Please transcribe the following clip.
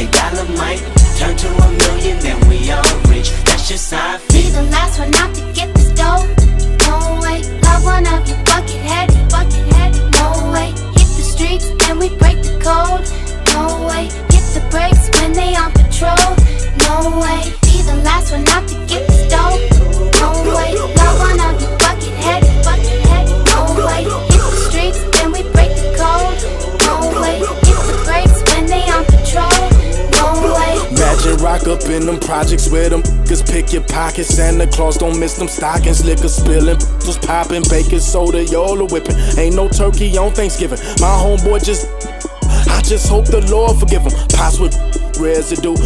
$8 might turn to $1 million, then we all rich. That's just how I Be feel. the last one out to get this dough. No way, love one of you bucket headed. No way, hit the streets and we break the code. No way, hit the brakes when they on patrol. No way, be the last one out to get this dough. No way, love one of you bucket headed. No way, hit the streets and we break the code. No way, hit the brakes when they on patrol. No way. Imagine rock up in them projects with them cause pick your pockets. Santa Claus don't miss them stockings. Liquor spilling, was popping, baking soda, y'all are whipping. Ain't no turkey on Thanksgiving. My homeboy I just hope the Lord forgive him. Pops with residue.